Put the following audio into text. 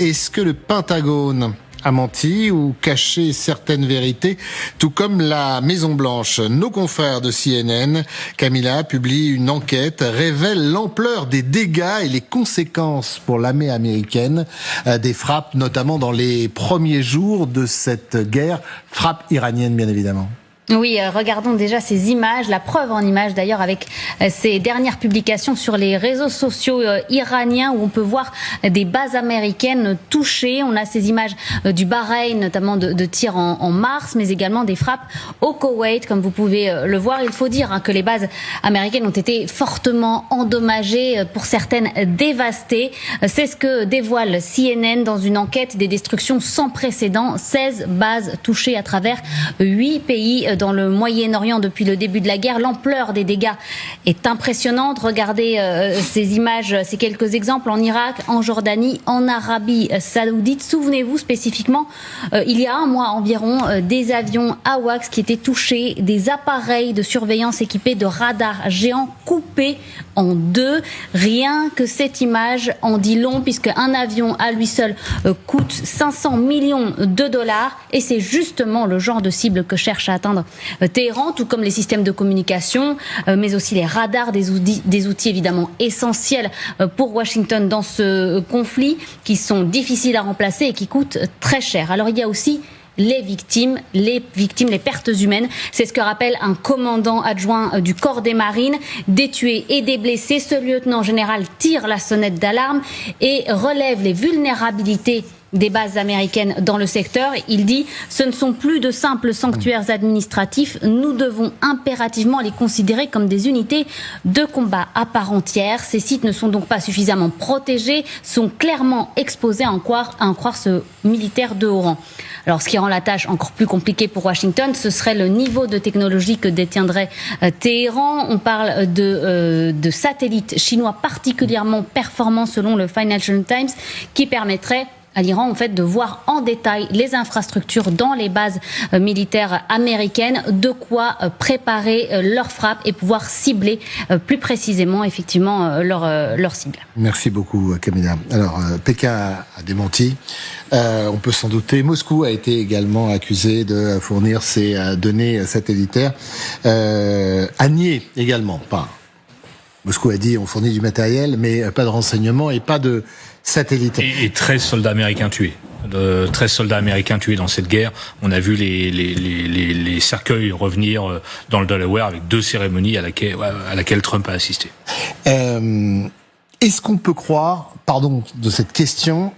Est-ce que le Pentagone a menti ou caché certaines vérités, tout comme la Maison-Blanche? Nos confrères de CNN, Camilla, publient une enquête, révèle l'ampleur des dégâts et les conséquences pour l'armée américaine des frappes, notamment dans les premiers jours de cette guerre, frappe iranienne bien évidemment. Oui, regardons déjà ces images, la preuve en images d'ailleurs avec ces dernières publications sur les réseaux sociaux iraniens où on peut voir des bases américaines touchées. On a ces images du Bahreïn, notamment de tirs en mars, mais également des frappes au Koweït, comme vous pouvez le voir. Il faut dire que les bases américaines ont été fortement endommagées, pour certaines dévastées. C'est ce que dévoile CNN dans une enquête des destructions sans précédent. 16 bases touchées à travers 8 pays dans le Moyen-Orient depuis le début de la guerre. L'ampleur des dégâts est impressionnante. Regardez ces images, ces quelques exemples en Irak, en Jordanie, en Arabie Saoudite. Souvenez-vous spécifiquement, il y a un mois environ, des avions AWACS qui étaient touchés, des appareils de surveillance équipés de radars géants coupés en deux. Rien que cette image en dit long, puisque un avion à lui seul coûte 500 millions de dollars, et c'est justement le genre de cible que cherche à atteindre Téhéran, tout comme les systèmes de communication, mais aussi les radars, des outils évidemment essentiels pour Washington dans ce conflit, qui sont difficiles à remplacer et qui coûtent très cher. Alors il y a aussi les victimes, les pertes humaines. C'est ce que rappelle un commandant adjoint du corps des marines. Des tués et des blessés, ce lieutenant général tire la sonnette d'alarme et relève les vulnérabilités des bases américaines dans le secteur. Il dit « Ce ne sont plus de simples sanctuaires administratifs, nous devons impérativement les considérer comme des unités de combat à part entière. Ces sites ne sont donc pas suffisamment protégés, sont clairement exposés à en croire ce militaire de haut rang. » Alors, ce qui rend la tâche encore plus compliquée pour Washington, ce serait le niveau de technologie que détiendrait Téhéran. On parle de satellites chinois particulièrement performants selon le Financial Times, qui permettraient à l'Iran, en fait, de voir en détail les infrastructures dans les bases militaires américaines, de quoi préparer leurs frappes et pouvoir cibler plus précisément, effectivement, leur cible. Merci beaucoup, Camilla. Alors, Pékin a démenti. On peut s'en douter. Moscou a été également accusé de fournir ces données satellitaires. A nié également. Moscou a dit on fournit du matériel, mais pas de renseignements et pas de satellites. Et 13 soldats américains tués. 13 soldats américains tués dans cette guerre. On a vu les cercueils revenir dans le Delaware avec 2 cérémonies à laquelle Trump a assisté. Est-ce qu'on peut croire, pardon de cette question,